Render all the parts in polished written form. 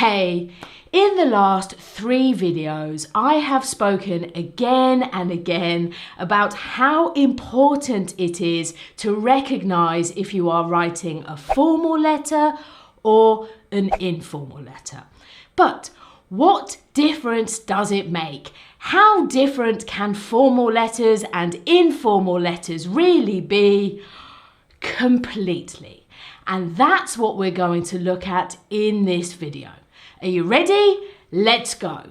Hey, in the last 3 videos, I have spoken again and again about how important it is to recognize if you are writing a formal letter or an informal letter. But what difference does it make? How different can formal letters and informal letters really be? Completely. And that's what we're going to look at in this video. Are you ready? Let's go.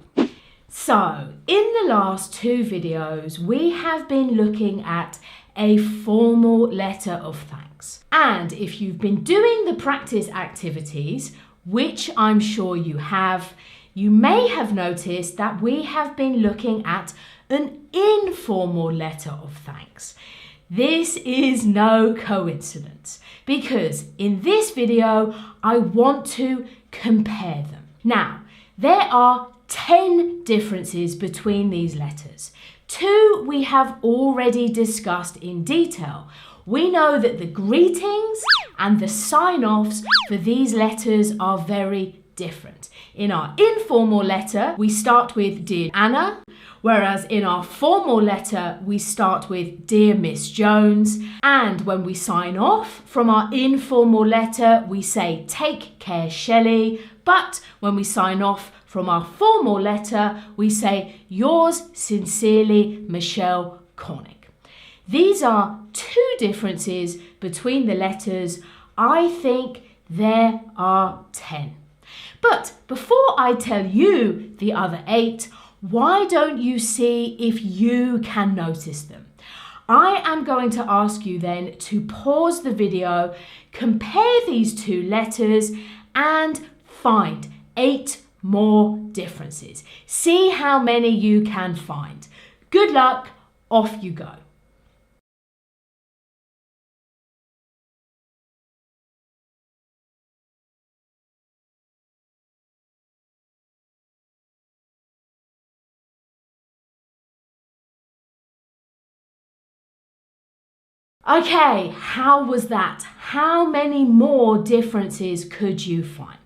So, in the last 2 videos, we have been looking at a formal letter of thanks. And if you've been doing the practice activities, which I'm sure you have, you may have noticed that we have been looking at an informal letter of thanks. This is no coincidence because in this video, I want to compare them. Now, there are 10 differences between these letters. 2 we have already discussed in detail. We know that the greetings and the sign-offs for these letters are very different. In our informal letter, we start with Dear Anna, whereas in our formal letter, we start with Dear Miss Jones. And when we sign off from our informal letter, we say Take care, Shelly. But when we sign off from our formal letter, we say Yours sincerely, Shelly Cornick. These are 2 differences between the letters. I think there are 10. But before I tell you the other 8, why don't you see if you can notice them? I am going to ask you then to pause the video, compare these 2 letters and find 8 more differences. See how many you can find. Good luck, off you go. Okay, how was that? How many more differences could you find?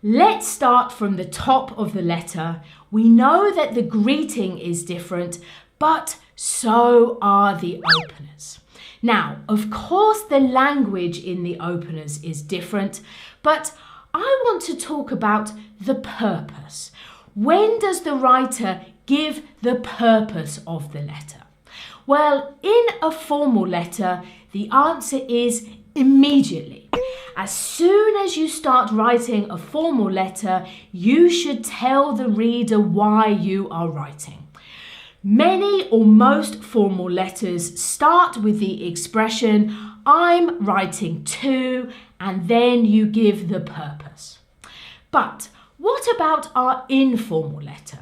Let's start from the top of the letter. We know that the greeting is different, but so are the openers. Now, of course, the language in the openers is different, but I want to talk about the purpose. When does the writer give the purpose of the letter? Well, in a formal letter, the answer is immediately. As soon as you start writing a formal letter, you should tell the reader why you are writing. Many or most formal letters start with the expression, I'm writing to, and then you give the purpose. But what about our informal letter?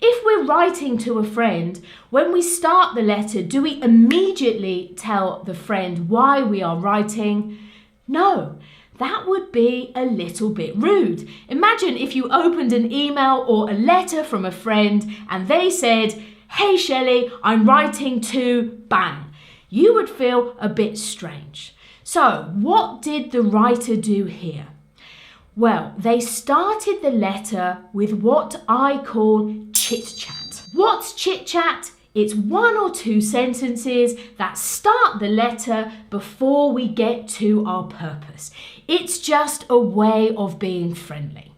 If we're writing to a friend, when we start the letter, do we immediately tell the friend why we are writing? No, that would be a little bit rude. Imagine if you opened an email or a letter from a friend and they said, Hey Shelly, I'm writing to bang. You would feel a bit strange. So what did the writer do here? Well, they started the letter with what I call chit-chat. What's chit-chat? It's 1 or 2 sentences that start the letter before we get to our purpose. It's just a way of being friendly.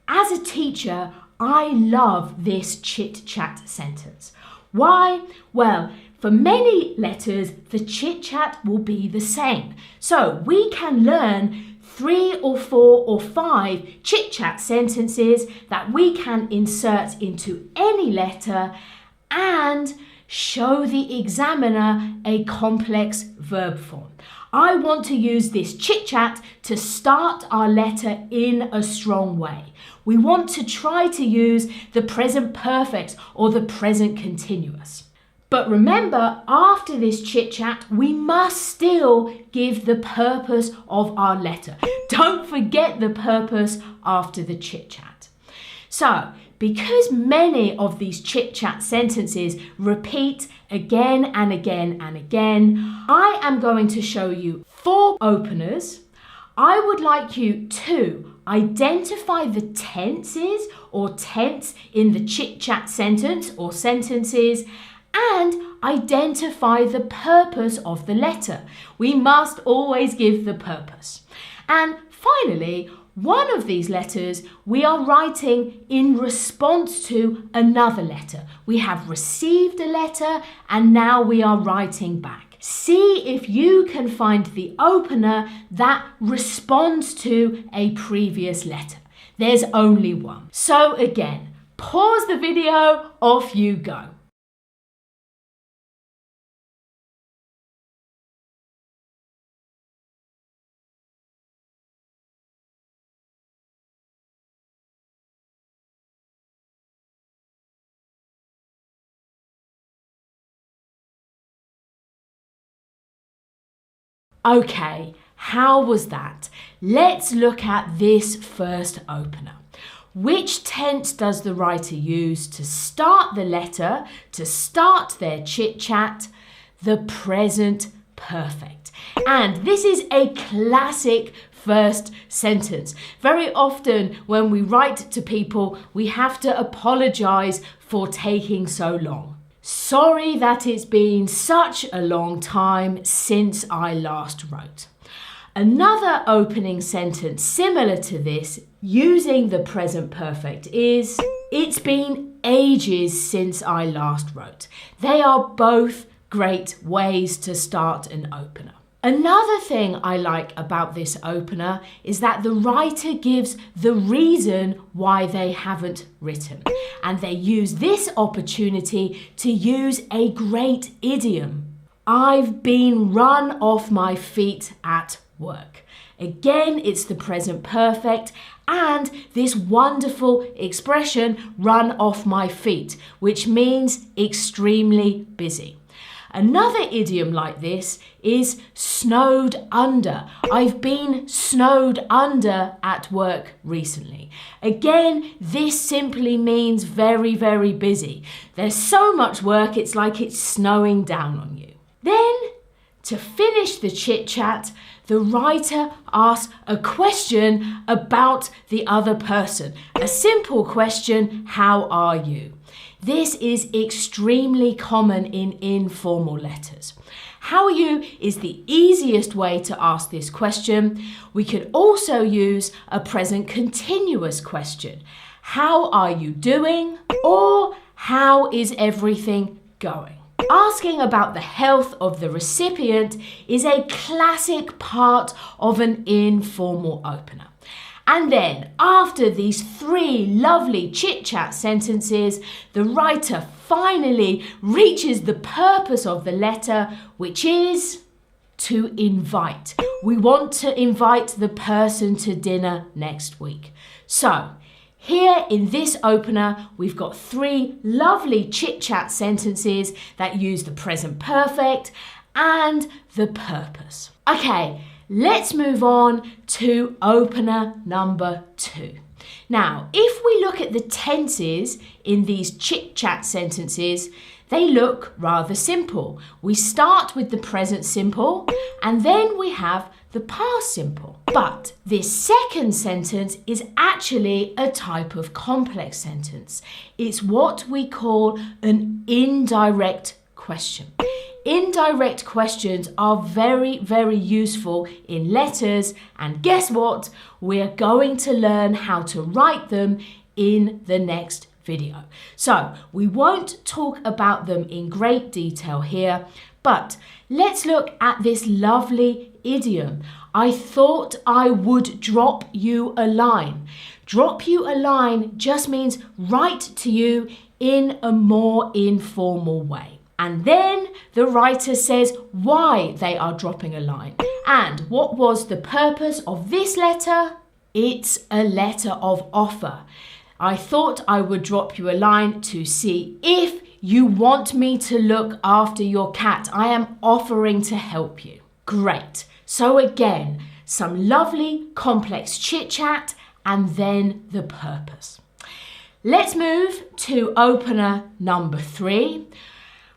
As a teacher, I love this chit-chat sentence. Why? Well, for many letters, the chit-chat will be the same. So we can learn 3 or 4 or 5 chit-chat sentences that we can insert into any letter and show the examiner a complex verb form. I want to use this chit-chat to start our letter in a strong way. We want to try to use the present perfect or the present continuous. But remember, after this chit-chat, we must still give the purpose of our letter. Don't forget the purpose after the chit-chat. So, because many of these chit-chat sentences repeat again and again and again, I am going to show you 4 openers. I would like you to identify the tenses or tense in the chit-chat sentence or sentences, and identify the purpose of the letter. We must always give the purpose. And finally, one of these letters we are writing in response to another letter. We have received a letter and now we are writing back. See if you can find the opener that responds to a previous letter. There's only one. So again, pause the video, off you go. Okay, how was that? Let's look at this first opener. Which tense does the writer use to start the letter, to start their chit-chat? The present perfect. And this is a classic first sentence. Very often when we write to people, we have to apologize for taking so long. Sorry that it's been such a long time since I last wrote. Another opening sentence similar to this, using the present perfect, is it's been ages since I last wrote. They are both great ways to start an opener. Another thing I like about this opener is that the writer gives the reason why they haven't written. And they use this opportunity to use a great idiom. I've been run off my feet at work. Again, it's the present perfect and this wonderful expression, run off my feet, which means extremely busy. Another idiom like this is snowed under. I've been snowed under at work recently. Again, this simply means very, very busy. There's so much work, it's like it's snowing down on you. Then, to finish the chit-chat, the writer asks a question about the other person. A simple question, how are you? This is extremely common in informal letters. How are you is the easiest way to ask this question. We could also use a present continuous question. How are you doing? Or how is everything going? Asking about the health of the recipient is a classic part of an informal opener. And then, after these three lovely chit-chat sentences, the writer finally reaches the purpose of the letter, which is to invite. We want to invite the person to dinner next week. So, here in this opener, we've got three lovely chit-chat sentences that use the present perfect and the purpose. Okay, let's move on to opener number 2. Now, if we look at the tenses in these chit-chat sentences, they look rather simple. We start with the present simple and then we have the past simple. But this second sentence is actually a type of complex sentence. It's what we call an indirect question. Indirect questions are very, very useful in letters, and guess what? We're going to learn how to write them in the next video. So we won't talk about them in great detail here, but let's look at this lovely idiom. I thought I would drop you a line. Drop you a line just means write to you in a more informal way. And then the writer says why they are dropping a line. And what was the purpose of this letter? It's a letter of offer. I thought I would drop you a line to see if you want me to look after your cat. I am offering to help you. Great. So again, some lovely complex chit-chat and then the purpose. Let's move to opener number 3.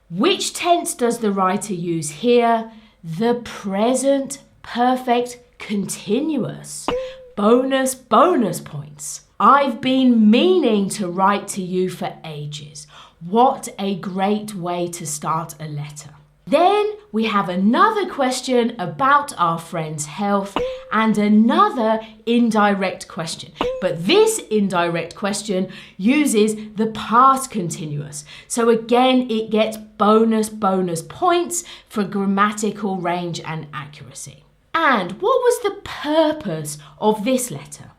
Which tense does the writer use here? The present perfect continuous. bonus points. I've been meaning to write to you for ages. What a great way to start a letter. Then we have another question about our friend's health and another indirect question. But this indirect question uses the past continuous. So again, it gets bonus points for grammatical range and accuracy. And what was the purpose of this letter?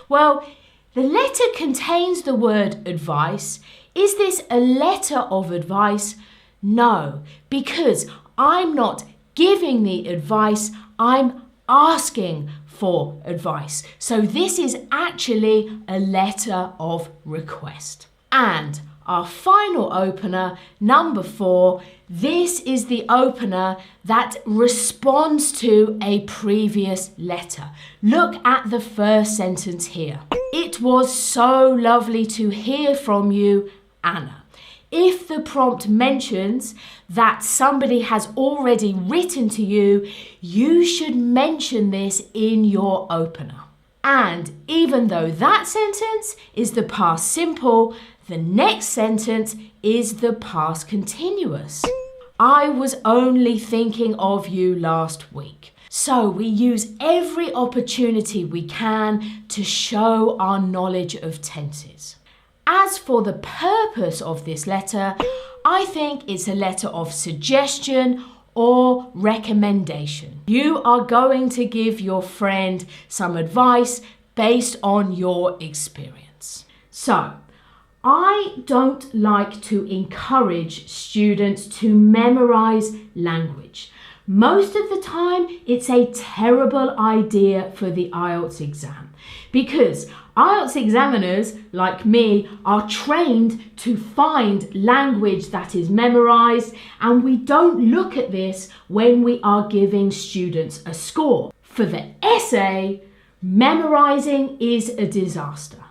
Well, the letter contains the word advice. Is this a letter of advice? No, because I'm not giving the advice, I'm asking for advice. So this is actually a letter of request. And our final opener, number 4, this is the opener that responds to a previous letter. Look at the first sentence here. It was so lovely to hear from you, Anna. If the prompt mentions that somebody has already written to you, you should mention this in your opener. And even though that sentence is the past simple, the next sentence is the past continuous. I was only thinking of you last week. So we use every opportunity we can to show our knowledge of tenses. As for the purpose of this letter, I think it's a letter of suggestion or recommendation. You are going to give your friend some advice based on your experience. So, I don't like to encourage students to memorize language. Most of the time, it's a terrible idea for the IELTS exam because IELTS examiners, like me, are trained to find language that is memorized, and we don't look at this when we are giving students a score. For the essay, memorizing is a disaster.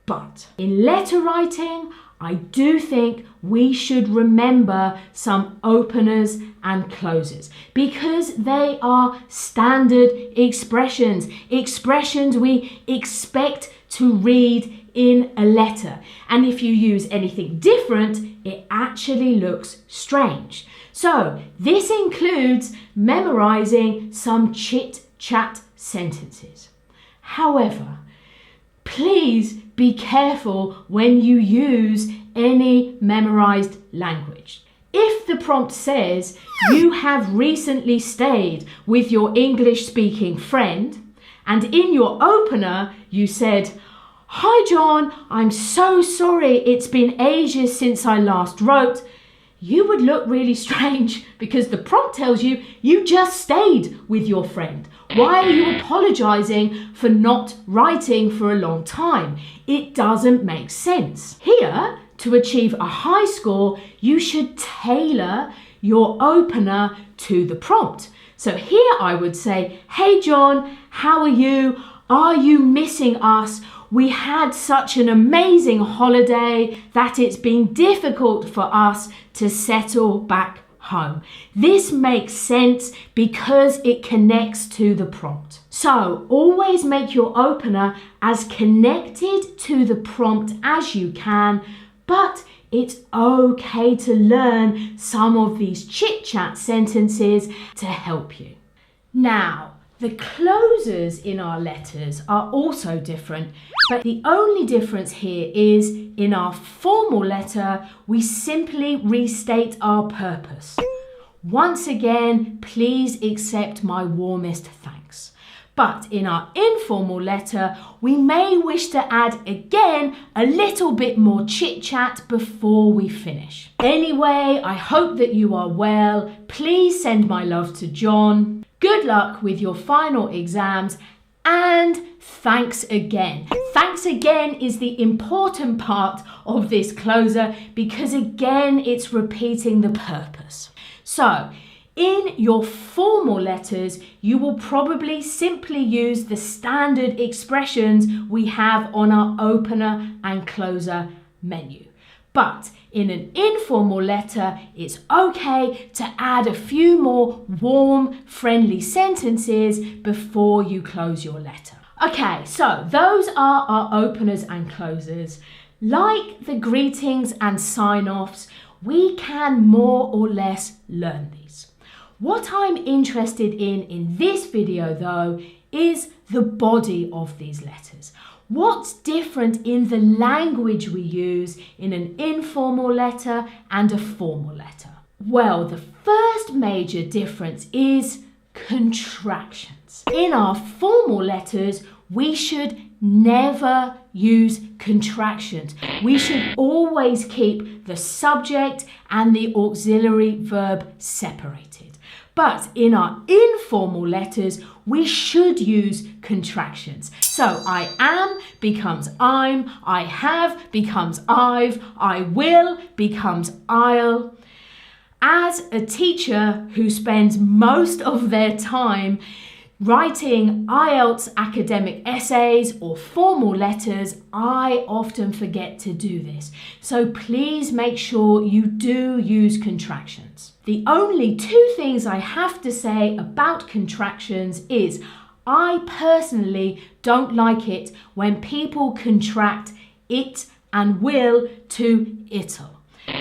But in letter writing, I do think we should remember some openers and closers because they are standard expressions we expect to read in a letter. And if you use anything different, it actually looks strange. So this includes memorizing some chit-chat sentences. However, please be careful when you use any memorized language. If the prompt says you have recently stayed with your English-speaking friend, and in your opener you said, "Hi John, I'm so sorry, it's been ages since I last wrote," you would look really strange because the prompt tells you you just stayed with your friend. Why are you apologizing for not writing for a long time? It doesn't make sense. Here, to achieve a high score, you should tailor your opener to the prompt. So here I would say, "Hey John, how are you? Are you missing us? We had such an amazing holiday that it's been difficult for us to settle back home." This makes sense because it connects to the prompt. So always make your opener as connected to the prompt as you can, but it's okay to learn some of these chit-chat sentences to help you. Now, the closers in our letters are also different, but the only difference here is in our formal letter, we simply restate our purpose. Once again, please accept my warmest thanks. But in our informal letter, we may wish to add again a little bit more chit-chat before we finish. Anyway, I hope that you are well. Please send my love to John. Good luck with your final exams, and thanks again. Thanks again is the important part of this closer because again, it's repeating the purpose. So, in your formal letters, you will probably simply use the standard expressions we have on our opener and closer menu. But in an informal letter, it's okay to add a few more warm, friendly sentences before you close your letter. Okay, so those are our openers and closers. Like the greetings and sign-offs, we can more or less learn these. What I'm interested in this video though is the body of these letters. What's different in the language we use in an informal letter and a formal letter? Well, the first major difference is contractions. In our formal letters, we should never use contractions. We should always keep the subject and the auxiliary verb separated. But in our informal letters, we should use contractions. So I am becomes I'm, I have becomes I've, I will becomes I'll. As a teacher who spends most of their time writing IELTS academic essays or formal letters, I often forget to do this. So please make sure you do use contractions. The only two things I have to say about contractions is I personally don't like it when people contract it and will to it'll.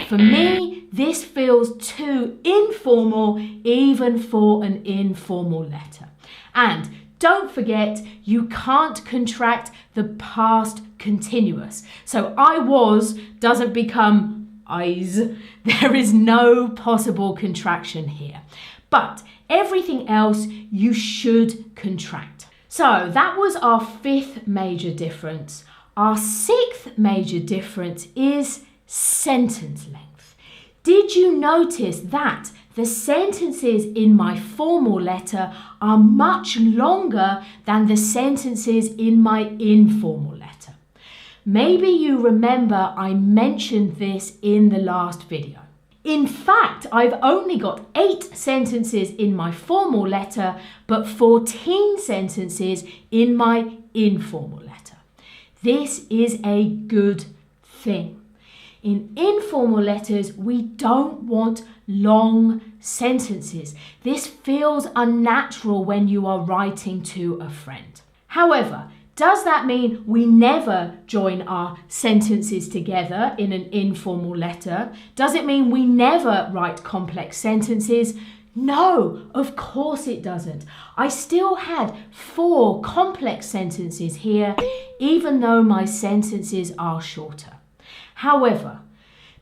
For me, this feels too informal even for an informal letter. And don't forget, you can't contract the past continuous. So I was doesn't become I's. There is no possible contraction here. But everything else you should contract. So that was our fifth major difference. Our sixth major difference is sentence length. Did you notice that the sentences in my formal letter are much longer than the sentences in my informal letter? Maybe you remember I mentioned this in the last video. In fact, I've only got 8 sentences in my formal letter, but 14 sentences in my informal letter. This is a good thing. In informal letters, we don't want long sentences. This feels unnatural when you are writing to a friend. However, does that mean we never join our sentences together in an informal letter? Does it mean we never write complex sentences? No, of course it doesn't. I still had 4 complex sentences here, even though my sentences are shorter. However,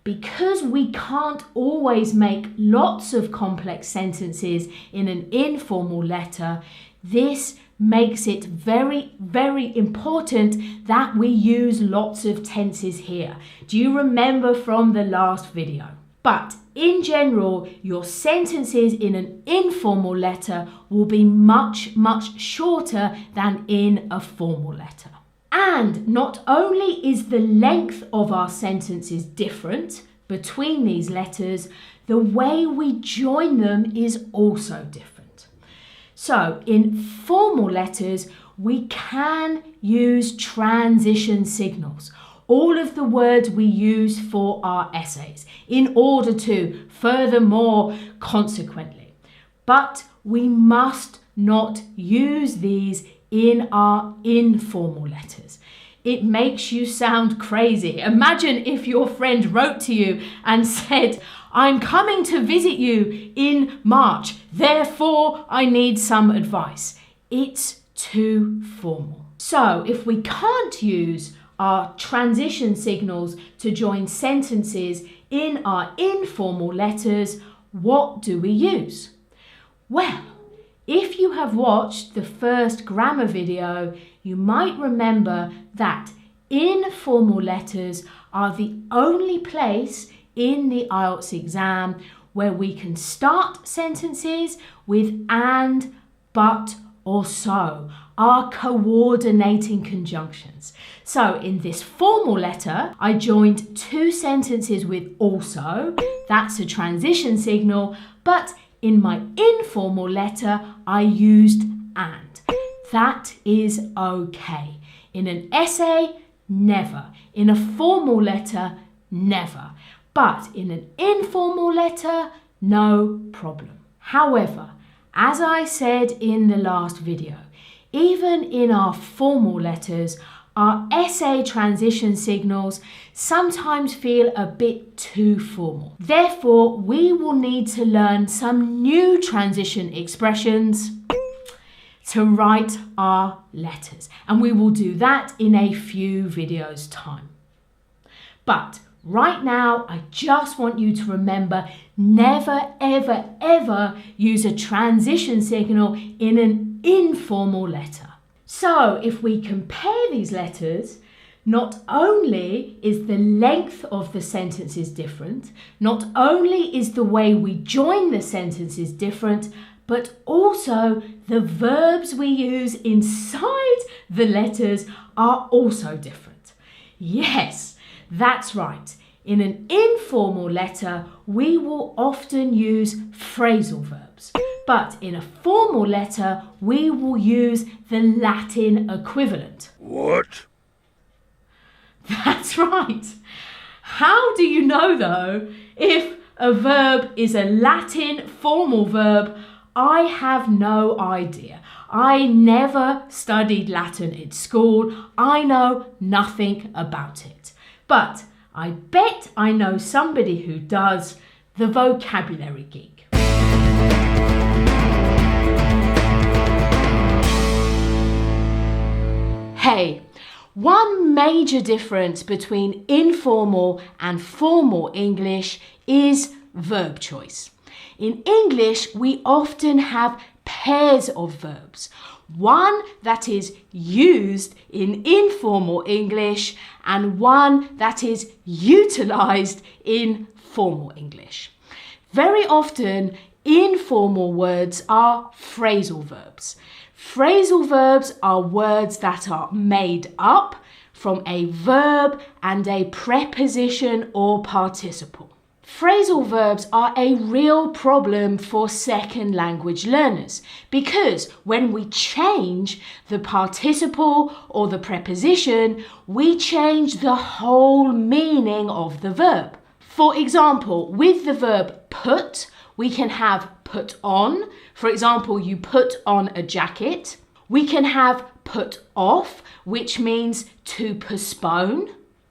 because we can't always make lots of complex sentences in an informal letter, this makes it very, very important that we use lots of tenses here. Do you remember from the last video? But in general, your sentences in an informal letter will be much, much shorter than in a formal letter. And not only is the length of our sentences different between these letters, the way we join them is also different. So in formal letters, we can use transition signals, all of the words we use for our essays, in order to, furthermore, consequently. But we must not use these in our informal letters. It makes you sound crazy. Imagine if your friend wrote to you and said, I'm coming to visit you in March, therefore I need some advice. It's too formal. So if we can't use our transition signals to join sentences in our informal letters, what do we use? Well, if you have watched the first grammar video, you might remember that informal letters are the only place in the IELTS exam where we can start sentences with and, but, or so, our coordinating conjunctions. So in this formal letter, I joined 2 sentences with also, that's a transition signal, but in my informal letter, I used and. That is okay. In an essay, never. In a formal letter, never. But in an informal letter, no problem. However, as I said in the last video, even in our formal letters, our SA transition signals sometimes feel a bit too formal. Therefore, we will need to learn some new transition expressions to write our letters. And we will do that in a few videos' time. But right now, I just want you to remember, never, ever, ever use a transition signal in an informal letter. So if we compare these letters, not only is the length of the sentences different, not only is the way we join the sentences different, but also the verbs we use inside the letters are also different. Yes, that's right. In an informal letter, we will often use phrasal verbs. But in a formal letter, we will use the Latin equivalent. What? That's right. How do you know, though, if a verb is a Latin formal verb? I have no idea. I never studied Latin at school. I know nothing about it. But I bet I know somebody who does, the vocabulary geek. Hey, one major difference between informal and formal English is verb choice. In English, we often have pairs of verbs. One that is used in informal English and one that is utilized in formal English. Very often, informal words are phrasal verbs. Phrasal verbs are words that are made up from a verb and a preposition or participle. Phrasal verbs are a real problem for second language learners because when we change the participle or the preposition, we change the whole meaning of the verb. For example, with the verb put, we can have put on. For example, you put on a jacket. We can have put off, which means to postpone.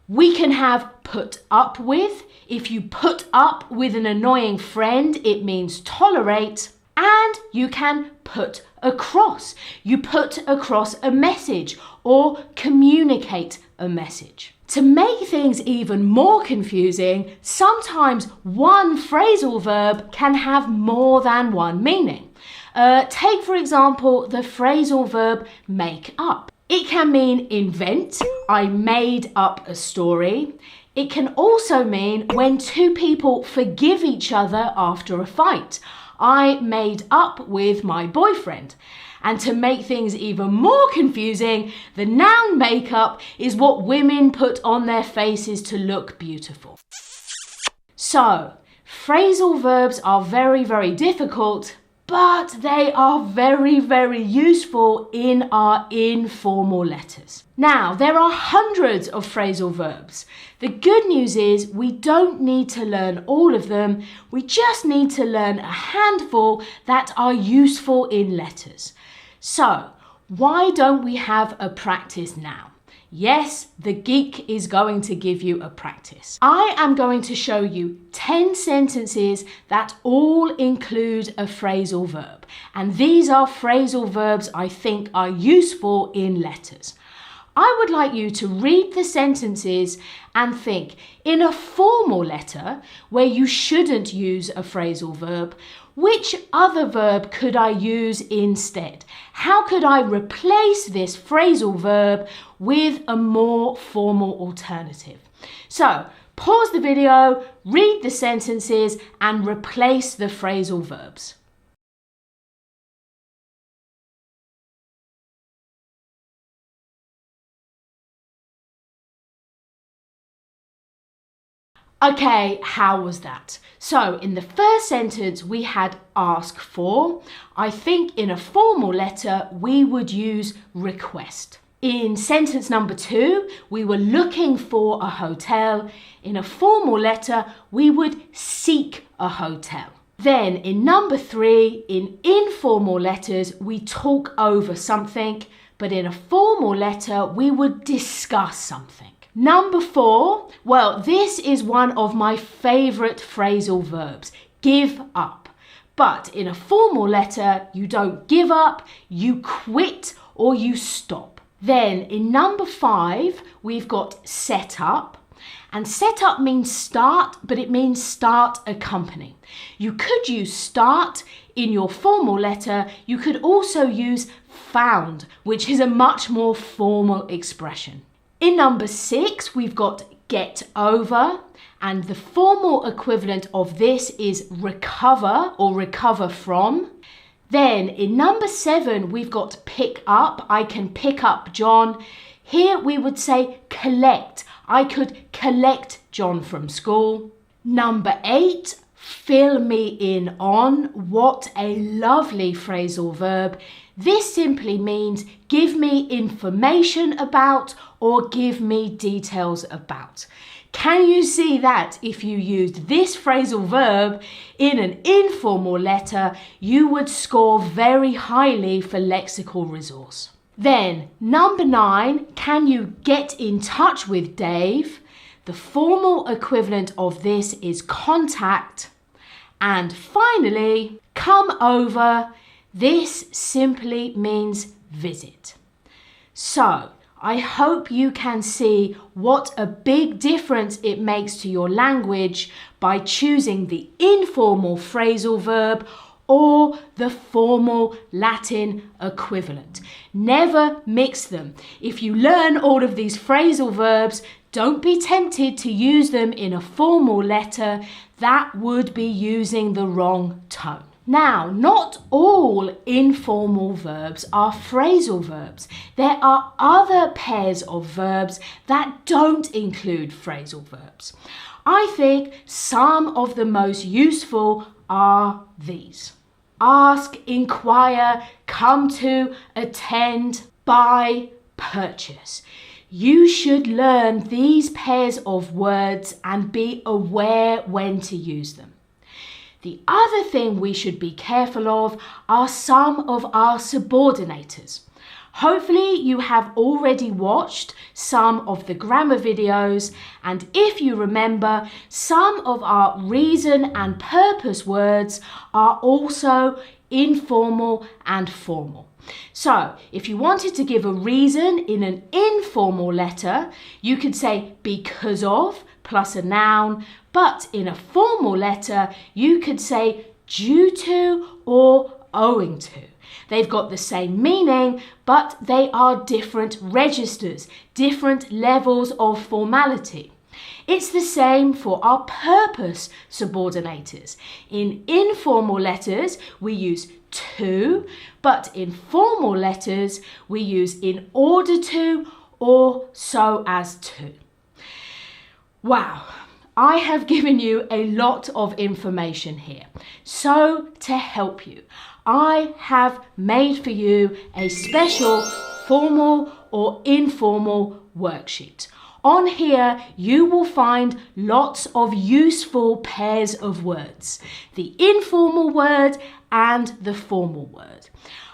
We can have put up with. If you put up with an annoying friend, it means tolerate. And you can put across. You put across a message or communicate a message. To make things even more confusing, sometimes one phrasal verb can have more than one meaning. Take, for example, the phrasal verb make up. It can mean invent, I made up a story. It can also mean when two people forgive each other after a fight. I made up with my boyfriend. And to make things even more confusing, the noun makeup is what women put on their faces to look beautiful. So, phrasal verbs are very, very difficult, but they are very, very useful in our informal letters. Now, there are hundreds of phrasal verbs. The good news is we don't need to learn all of them. We just need to learn a handful that are useful in letters. So, why don't we have a practice now? Yes, the geek is going to give you a practice. I am going to show you 10 sentences that all include a phrasal verb. And these are phrasal verbs I think are useful in letters. I would like you to read the sentences and think, in a formal letter where you shouldn't use a phrasal verb, which other verb could I use instead? How could I replace this phrasal verb with a more formal alternative? So, pause the video, read the sentences, and replace the phrasal verbs. Okay, how was that? So in the first sentence we had ask for. I think in a formal letter we would use request. In sentence number 2, we were looking for a hotel. In a formal letter we would seek a hotel. Then in number 3, in informal letters, we talk over something, but in a formal letter, we would discuss something. Number 4, well, this is one of my favourite phrasal verbs, give up. But in a formal letter, you don't give up, you quit or you stop. Then in number 5, we've got set up. And set up means start, but it means start a company. You could use start in your formal letter. You could also use found, which is a much more formal expression. In number 6, we've got get over, and the formal equivalent of this is recover or recover from. Then in number 7, we've got pick up. I can pick up John. Here we would say collect. I could collect John from school. Number 8, fill me in on. What a lovely phrasal verb. This simply means give me information about or give me details about. Can you see that if you used this phrasal verb in an informal letter, you would score very highly for lexical resource? Then, number 9, can you get in touch with Dave? The formal equivalent of this is contact. And finally, come over. This simply means visit. So, I hope you can see what a big difference it makes to your language by choosing the informal phrasal verb or the formal Latin equivalent. Never mix them. If you learn all of these phrasal verbs, don't be tempted to use them in a formal letter. That would be using the wrong tone. Now, not all informal verbs are phrasal verbs. There are other pairs of verbs that don't include phrasal verbs. I think some of the most useful are these. Ask, inquire, come to, attend, buy, purchase. You should learn these pairs of words and be aware when to use them. The other thing we should be careful of are some of our subordinators. Hopefully you have already watched some of the grammar videos, and if you remember, some of our reason and purpose words are also informal and formal. So, if you wanted to give a reason in an informal letter, you could say because of plus a noun, but in a formal letter, you could say due to or owing to. They've got the same meaning, but they are different registers, different levels of formality. It's the same for our purpose subordinators. In informal letters, we use to, but in formal letters, we use in order to or so as to. Wow, I have given you a lot of information here. So to help you, I have made for you a special formal or informal worksheet. On here, you will find lots of useful pairs of words, the informal word and the formal word.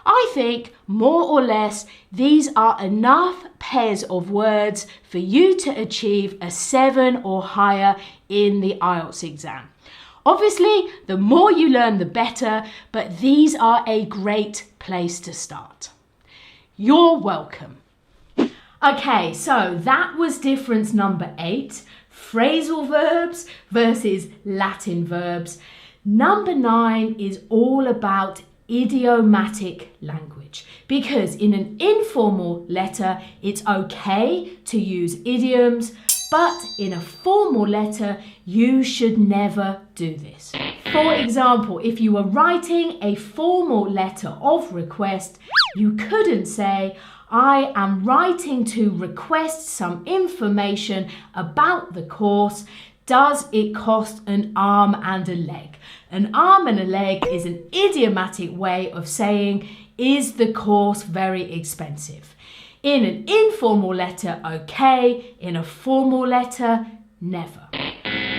I think, more or less, these are enough pairs of words for you to achieve a 7 or higher in the IELTS exam. Obviously, the more you learn, the better, but these are a great place to start. You're welcome. Okay, so that was difference number 8, phrasal verbs versus Latin verbs. Number 9 is all about idiomatic language, because in an informal letter, it's okay to use idioms, but in a formal letter, you should never do this. For example, if you were writing a formal letter of request, you couldn't say, I am writing to request some information about the course. Does it cost an arm and a leg? An arm and a leg is an idiomatic way of saying, is the course very expensive? In an informal letter, okay. In a formal letter, never.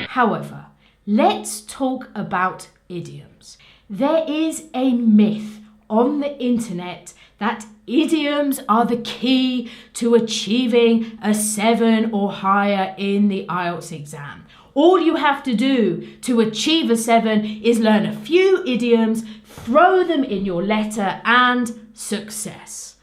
However, let's talk about idioms. There is a myth on the internet that idioms are the key to achieving a 7 or higher in the IELTS exam. All you have to do to achieve a 7 is learn a few idioms, throw them in your letter, and success.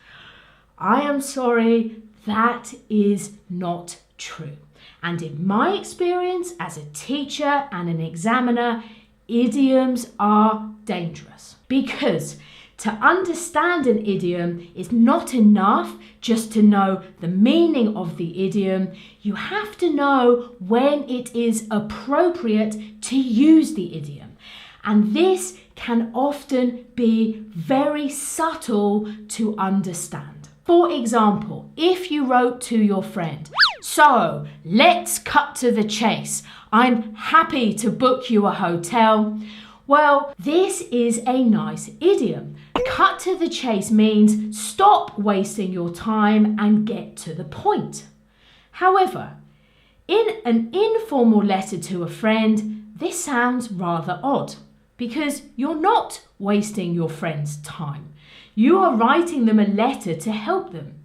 I am sorry, that is not true. And in my experience as a teacher and an examiner, idioms are dangerous because to understand an idiom is not enough just to know the meaning of the idiom. You have to know when it is appropriate to use the idiom. And this can often be very subtle to understand. For example, if you wrote to your friend, "So, let's cut to the chase. I'm happy to book you a hotel." Well, this is a nice idiom. Cut to the chase means stop wasting your time and get to the point. However, in an informal letter to a friend, this sounds rather odd because you're not wasting your friend's time. You are writing them a letter to help them.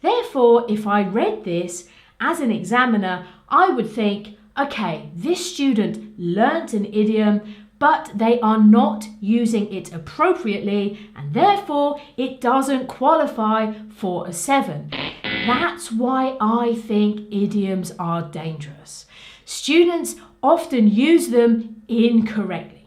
Therefore, if I read this as an examiner, I would think, okay, this student learnt an idiom, but they are not using it appropriately, and therefore it doesn't qualify for a 7. That's why I think idioms are dangerous. Students often use them incorrectly.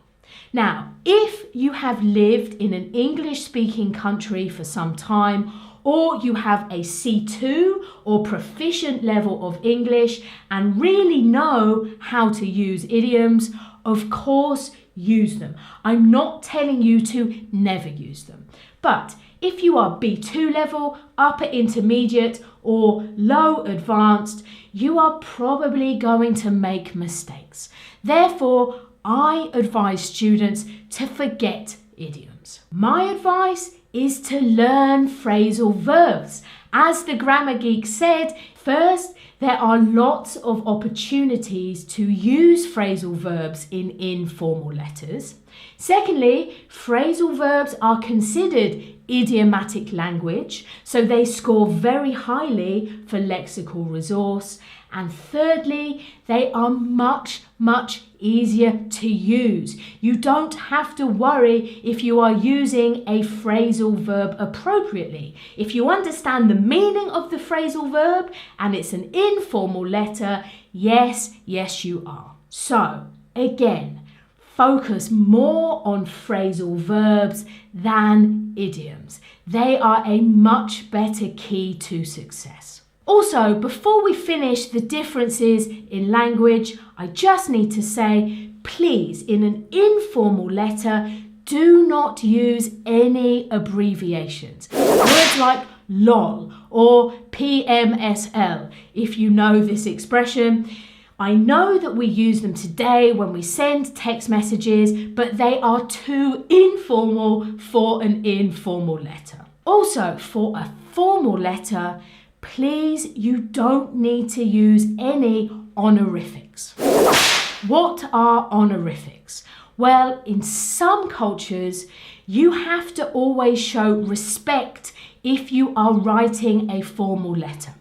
Now, if you have lived in an English-speaking country for some time, or you have a C2 or proficient level of English and really know how to use idioms, of course, use them. I'm not telling you to never use them. But if you are B2 level, upper intermediate, or low advanced, you are probably going to make mistakes. Therefore, I advise students to forget idioms. My advice is to learn phrasal verbs. As the Grammar Geek said, first, there are lots of opportunities to use phrasal verbs in informal letters. Secondly, phrasal verbs are considered idiomatic language, so they score very highly for lexical resource. And thirdly, they are much easier to use. You don't have to worry if you are using a phrasal verb appropriately. If you understand the meaning of the phrasal verb and it's an informal letter, yes, you are. So, again, focus more on phrasal verbs than idioms. They are a much better key to success. Also, before we finish the differences in language, I just need to say, please, in an informal letter, do not use any abbreviations. Words like LOL or PMSL, if you know this expression. I know that we use them today when we send text messages, but they are too informal for an informal letter. Also, for a formal letter, please, you don't need to use any honorifics. What are honorifics? Well, in some cultures, you have to always show respect if you are writing a formal letter.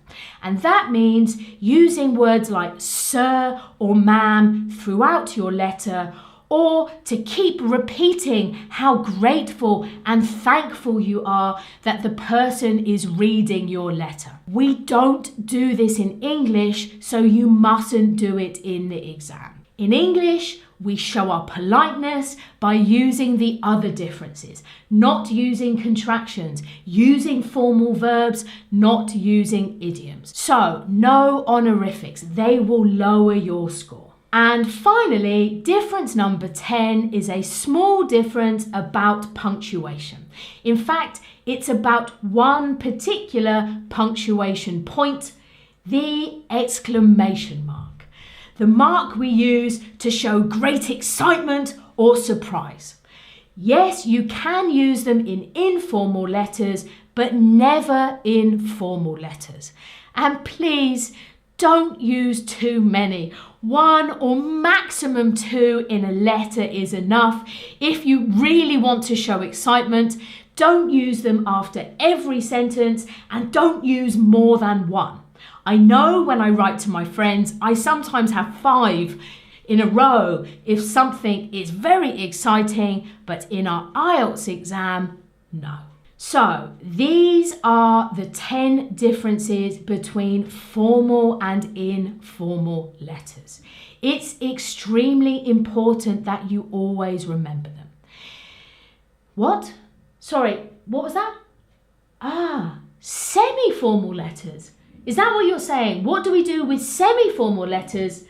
And that means using words like sir or ma'am throughout your letter, or to keep repeating how grateful and thankful you are that the person is reading your letter. We don't do this in English, so you mustn't do it in the exam. In English, we show our politeness by using the other differences, not using contractions, using formal verbs, not using idioms. So, no honorifics, they will lower your score. And finally, difference number 10 is a small difference about punctuation. In fact, it's about one particular punctuation point, the exclamation mark. The mark we use to show great excitement or surprise. Yes, you can use them in informal letters, but never in formal letters. And please, don't use too many. 1 or maximum 2 in a letter is enough. If you really want to show excitement, don't use them after every sentence and don't use more than 1. I know when I write to my friends, I sometimes have 5 in a row if something is very exciting, but in our IELTS exam, no. So these are the 10 differences between formal and informal letters. It's extremely important that you always remember them. What? Sorry, what was that? Semi-formal letters. Is that what you're saying? What do we do with semi-formal letters?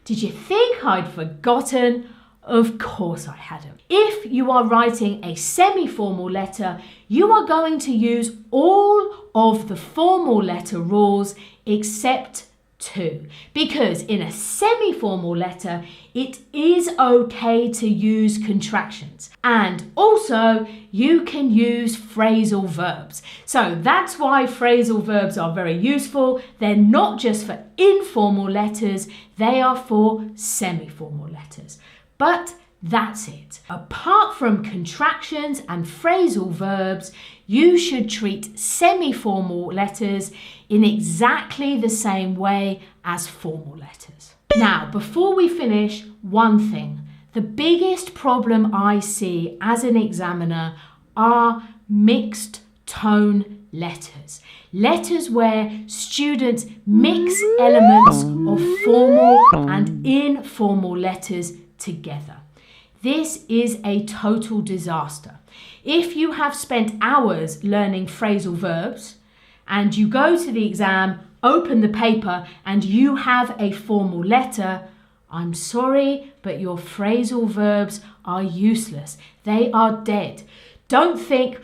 Did you think I'd forgotten? Of course I hadn't. If you are writing a semi-formal letter, you are going to use all of the formal letter rules except 2. Because in a semi-formal letter, it is okay to use contractions. And also, you can use phrasal verbs. So that's why phrasal verbs are very useful. They're not just for informal letters, they are for semi-formal letters. But that's it. Apart from contractions and phrasal verbs, you should treat semi-formal letters in exactly the same way as formal letters. Now, before we finish, one thing. The biggest problem I see as an examiner are mixed tone letters. Letters where students mix elements of formal and informal letters together. This is a total disaster. If you have spent hours learning phrasal verbs and you go to the exam, open the paper and you have a formal letter, I'm sorry, but your phrasal verbs are useless. They are dead. Don't think,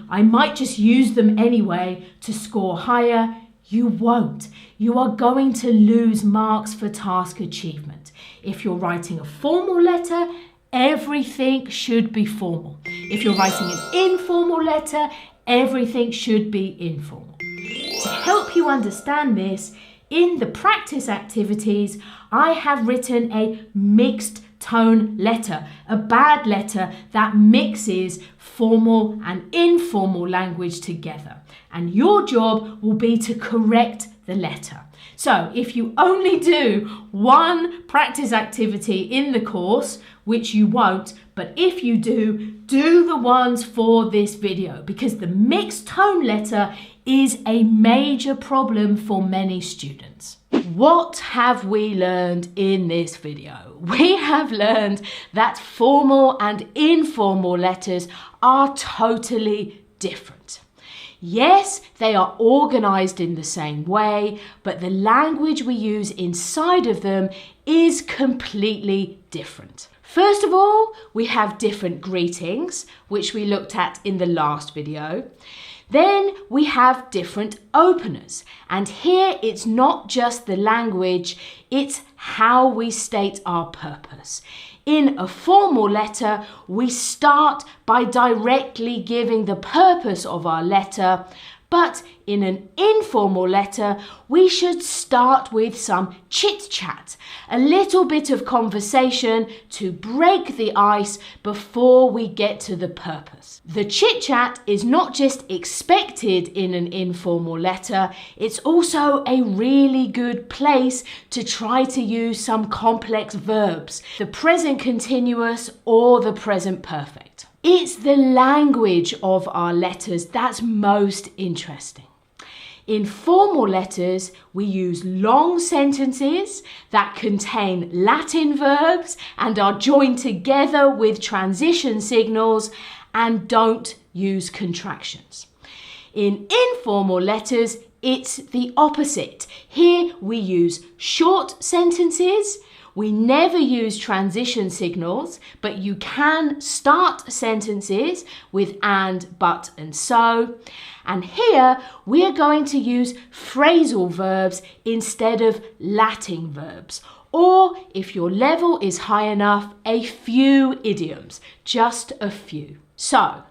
I might just use them anyway to score higher. You won't. You are going to lose marks for task achievement. If you're writing a formal letter, everything should be formal. If you're writing an informal letter, everything should be informal. To help you understand this, in the practice activities, I have written a mixed tone letter, a bad letter that mixes formal and informal language together. And your job will be to correct the letter. So if you only do one practice activity in the course, which you won't, but if you do the ones for this video, because the mixed tone letter is a major problem for many students. What have we learned in this video? We have learned that formal and informal letters are totally different. Yes, they are organized in the same way, but the language we use inside of them is completely different. First of all, we have different greetings, which we looked at in the last video. Then we have different openers. And here it's not just the language, it's how we state our purpose. In a formal letter, we start by directly giving the purpose of our letter, but in an informal letter, we should start with some chit-chat, a little bit of conversation to break the ice before we get to the purpose. The chit-chat is not just expected in an informal letter, it's also a really good place to try to use some complex verbs, the present continuous or the present perfect. It's the language of our letters that's most interesting. In formal letters, we use long sentences that contain Latin verbs and are joined together with transition signals and don't use contractions. In informal letters, it's the opposite. Here we use short sentences. We never use transition signals, but you can start sentences with and, but, and so. And here we are going to use phrasal verbs instead of Latin verbs. Or if your level is high enough, a few idioms, just a few. So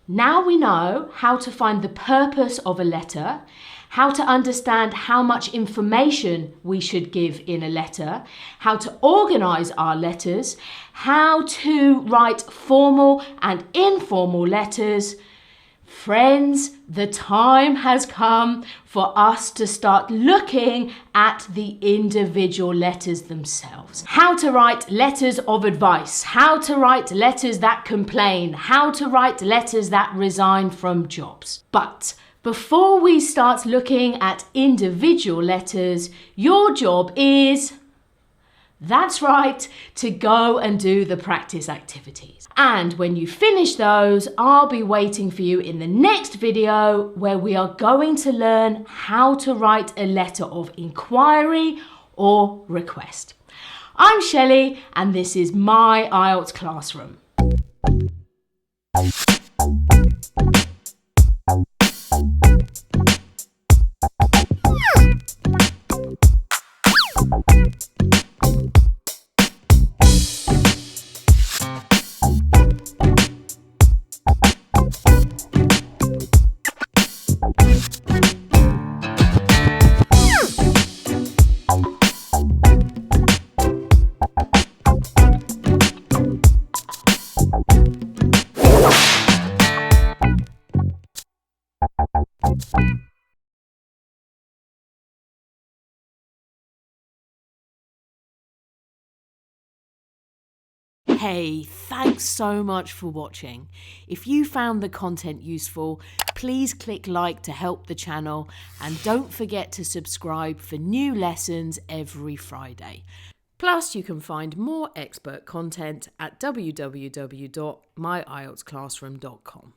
now we know how to find the purpose of a letter how to understand how much information we should give in a letter, how to organise our letters, how to write formal and informal letters. Friends, the time has come for us to start looking at the individual letters themselves. How to write letters of advice, how to write letters that complain, how to write letters that resign from jobs. But before we start looking at individual letters, your job is, that's right, to go and do the practice activities. And when you finish those, I'll be waiting for you in the next video where we are going to learn how to write a letter of inquiry or request. I'm Shelly and this is my IELTS classroom. Hey, thanks so much for watching. If you found the content useful, please click like to help the channel and don't forget to subscribe for new lessons every Friday. Plus, you can find more expert content at www.myieltsclassroom.com.